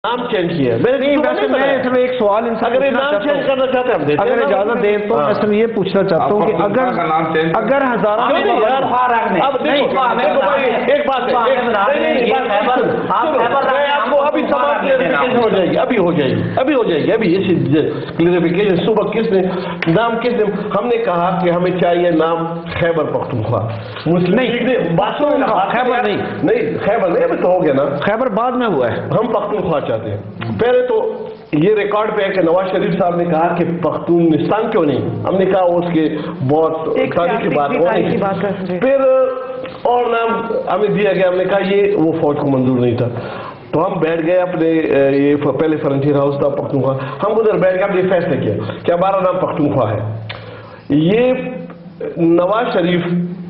نام چینج کیا ہے. میں ایک سوال ان سے اگر نام چینج کرنا چاہتے ہیں اگر اجازت دیں تو میں صرف یہ پوچھنا چاہتا ہوں کہ اگر ہزارہ ایک بات ابھی ہو جائے گی ابھی کلیئرفیکیشن. صبح کس نے نام کس نے ہم نے کہا کہ ہمیں چاہیے نام خیبر پختونخوا. مسلم خیبر نہیں ابھی تو ہو گیا نا. خیبر بعد میں ہوا ہے. ہم پختونخوا چاہتے ہیں. پہلے تو یہ ریکارڈ پہ ہے کہ نواز شریف صاحب نے کہا کہ پختونستان کیوں نہیں. ہم نے کہا اس کے بہت تاریخی بات ہو نہیں. پھر اور نام ہمیں دیا گیا. ہم نے کہا یہ وہ فوج کو منظور نہیں تھا. تو ہم بیٹھ گئے اپنے یہ پہلے فرنٹیر ہاؤس تھا پختونخوا. ہم ادھر بیٹھ کے ہم نے فیصلہ کیا کہ ہمارا نام پختونخوا ہے. یہ نواز شریف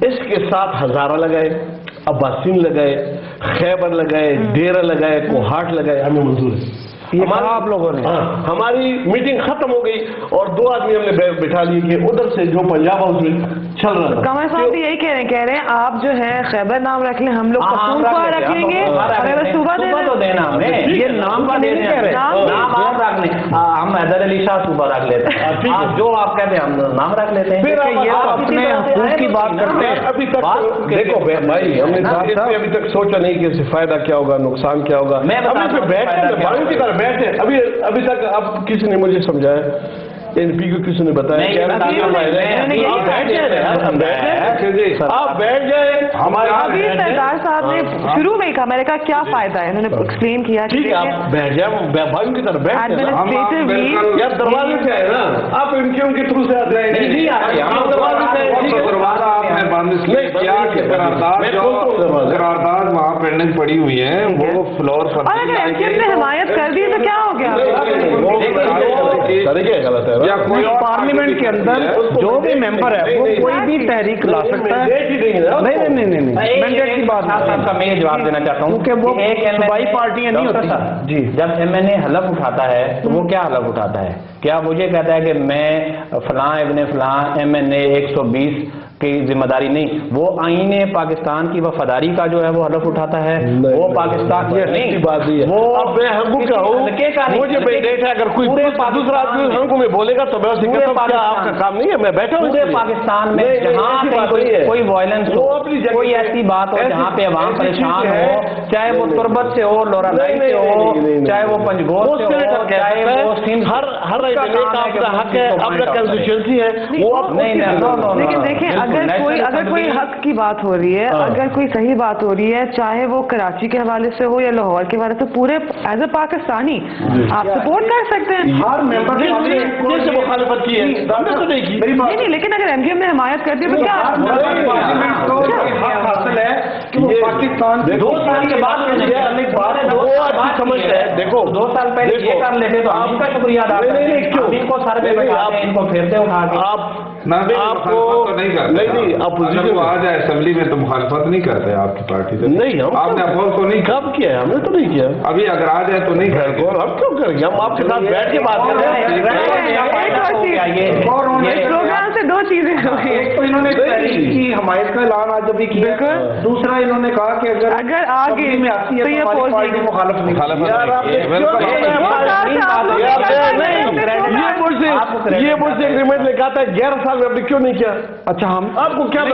اس کے ساتھ ہزارہ لگائے, عباسین لگائے, خیبر لگائے, ڈیرہ لگائے, کوہاٹ لگائے, ہمیں منظور ہے. آپ لوگوں نے ہماری میٹنگ ختم ہو گئی اور 2 آدمی ہم نے بٹھا لیے کہ ادھر سے جو پنجاب ہاؤس میں چل رہا تھا. قمر صاحب بھی یہی کہہ رہے ہیں آپ جو ہے خیبر نام رکھ لیں, ہم لوگ پختونخوا رکھ لیں گے. صوبہ تو دینا ہمیں, یہ نام کا نہیں کہہ رہے, نام آپ رکھ لیں. ہم حیدر علی شاہ صوبہ رکھ لیتے ہیں, جو آپ کہتے ہیں ہم نام رکھ لیتے ہیں. پھر یہ اپنے حقوق کی بات کرتے ہیں. ابھی تک دیکھو بھائی ہم نے ابھی تک سوچا نہیں کہ اس سے فائدہ کیا ہوگا, نقصان کیا ہوگا. بیٹھے ابھی تک اب کسی نے مجھے سمجھایا, این پی کو کسی نے بتایا آپ بیٹھ جائیں. ابھی سردار صاحب نے شروع میں کہا, میں نے کہا کیا فائدہ ہے, انہوں نے ایکسپلین کیا. ٹھیک ہے آپ بیٹھ جائیں, بھائی کی طرف بیٹھ جائیں. یار دروازے سے ہے نا, آپ ان کے تھرو سے آ جائیں. قرارداد وہاں پینڈنگ پڑی ہوئی ہے, وہ فلور پر نے حمایت کر دی تو کیا ہو گیا. یا کوئی پارلیمنٹ کے اندر جو بھی ممبر ہے وہ کوئی بھی تحریک لا سکتا ہے. نہیں مینڈیٹ کی بات میں یہ جواب دینا چاہتا ہوں کہ وہ صوبائی پارٹیاں نہیں ہوتی. جی جب ایم این اے حلف اٹھاتا ہے تو وہ کیا حلف اٹھاتا ہے؟ کیا مجھے کہتا ہے کہ میں فلاں ابن فلاں ایم این اے 120 کی ذمہ داری نہیں, وہ آئین پاکستان کی وفاداری کا جو ہے وہ حلف اٹھاتا ہے. وہ پاکستان نہیں بات نہیں ہے. وہ اب میں ہنگو کا ہوں, مجھے مینڈیٹ ہے, اگر کوئی دوسرا آدمی ہنگو میں بولے گا تو میں اسے کہتا ہوں کیا آپ کا کام نہیں ہے, میں بیٹھا ہوں. پورے پاکستان میں جہاں کوئی وائلنس ہو, کوئی ایسی بات ہو جہاں پہ عوام پریشان ہو, چاہے وہ تربت سے ہو, لورا لائی سے ہو, چاہے وہ پنجگور سے ہو, چاہے وہ سندھ, ہر اپنا حق ہے, اپنا کنسٹیچوئنسی ہے. وہ لیکن دیکھیں اگر کوئی حق کی بات ہو رہی ہے, اگر کوئی صحیح بات ہو رہی ہے, چاہے وہ کراچی کے حوالے سے ہو یا لاہور کے حوالے سے, پورے ایز اے پاکستانی آپ سپورٹ کر سکتے ہیں. ہر ممبر نے مخالفت کی ہے نہیں, لیکن اگر ایم ڈی ایم نے حمایت کر دی تو کیا حاصل ہے کہ وہ پاکستان 2 سال کے بعد سمجھتا ہے. دیکھو 2 سال پہلے یہ کر لیتے تو آپ کا شکریہ ادا کرتے ہیں. ان کو سر پہ بیٹھا کے ان کو پھیرتے اٹھا کے آپ کو نہیں اپوزیشن آ جائے اسمبلی میں تو مخالفت نہیں کرتے آپ کی پارٹی سے. نہیں, آپ نے اپوز تو نہیں کب کیا ہے, ہم نے تو نہیں کیا. ابھی اگر آ جائے تو نہیں کرتے. ہم کیوں کریں گے, ہم آپ کے ساتھ بیٹھ کے بات کر رہے ہیں. پروگرام سے 2 چیزیں ہو گئی. ایک تو انہوں نے کی حمایت کا اعلان آج ابھی کیا, دوسرا انہوں نے کہا کہ اگر آگے میں آتی ہے تو ہماری پارٹی مخالف نہیں. یہ مجھ سے ایگریمنٹ نے کہا تھا 11 سال میں, آپ نے کیوں نہیں کیا؟ اچھا ہم آپ کو کیا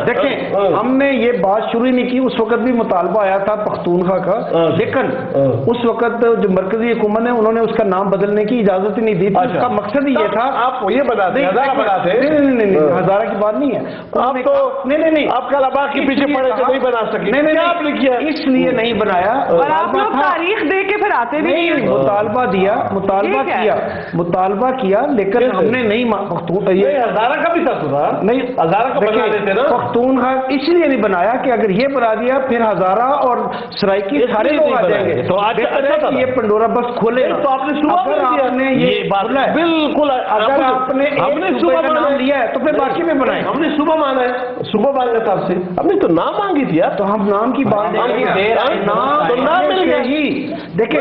دیکھیں, ہم نے یہ بات شروع نہیں کی. اس وقت بھی مطالبہ آیا تھا پختونخوا کا, لیکن اس وقت جو مرکزی حکومت ہے انہوں نے اس کا نام بدلنے کی اجازت ہی نہیں دی. اس کا مقصد ہی یہ تھا آپ یہ بتاتے نہیں, ہزارہ کی بات نہیں ہے. آپ تو نہیں آپ کا لباس کے پیچھے پڑے تو نہیں بنا سکے. نہیں آپ نے کیا, اس لیے نہیں بنایا. اور آپ لوگ تاریخ دے کے پھر آتے بھی نہیں. مطالبہ کیا لیکن ہم نے نہیں. ہزارہ کا بھی تھا نہیں, ہزارہ کا بنا دیتے نا. پختونخوا اس لیے نہیں بنایا کہ اگر یہ بنا دیا پھر ہزارہ اور سرائکی سارے لوگ آ جائیں گے تو یہ پنڈورا بس کھولے گا. تو آپ نے صبح نے یہ بات بالکل, اگر آپ نے صبح کا نام لیا ہے تو پھر باقی میں بنائیں. ہم نے صبح مانا ہے, صبح مانگا تھا آپ سے, ہم نے تو نام مانگی تھی یار. تو ہم نام کی بات نام مل گیا ہی. دیکھیں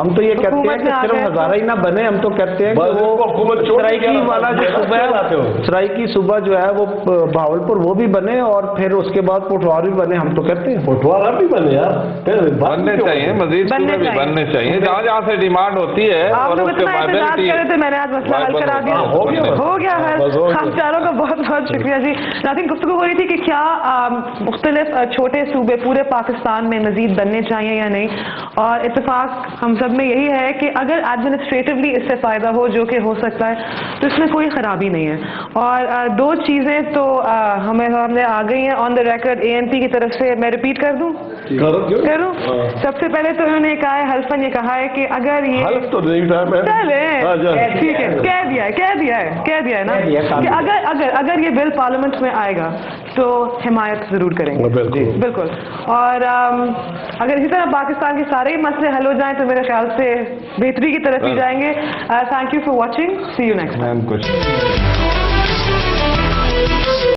ہم تو یہ کہتے ہیں کہ صرف ہزارہ ہی نہ بنے, ہم تو کہتے ہیں کہ وہ سرائکی والا جو صوبہ ہے, سرائکی صوبہ جو ہے وہ بہاولپور وہ بھی بنے, اور پھر اس کے بعد پٹوار بھی بنے. ہم تو کہتے ہیں پٹوارا بھی بنے یار, بننے چاہیے, مزید صوبے بھی بننے چاہیے جہاں جہاں سے ڈیمانڈ ہوتی ہے. آپ لوگ اتنا احتجاج کر رہے تھے, میں نے آج مسئلہ حل کرا دیا. ہو گیا حل. ہم چاروں کا بہت بہت شکریہ جی. ناظرین, گفتگو ہو رہی تھی کہ کیا مختلف چھوٹے صوبے پورے پاکستان میں مزید بننے چاہیے یا نہیں, اور اتفاق ہم سب میں یہی ہے کہ اگر ایڈمنسٹریٹولی اس سے فائدہ ہو, جو کہ ہو سکتا ہے, تو اس میں کوئی خرابی نہیں ہے. اور دو چیزیں تو ہمیں آ گئی ہیں آن دا ریکارڈ ANP کی طرف سے. میں ریپیٹ کر دوں, کروں. سب سے پہلے تو انہوں نے کہا ہے, حلفاً یہ کہا ہے کہ اگر یہ حلف تو نہیں تھا میں, چلے ٹھیک ہے, کہہ دیا ہے نا کہ اگر یہ بل پارلیمنٹ میں آئے گا تو حمایت ضرور کریں گے. بالکل. اور اگر اسی طرح پاکستان کے سارے ہی مسئلے حل ہو جائیں تو میرے خیال سے بہتری کی طرف ہی جائیں گے. Thank you for watching. See you next.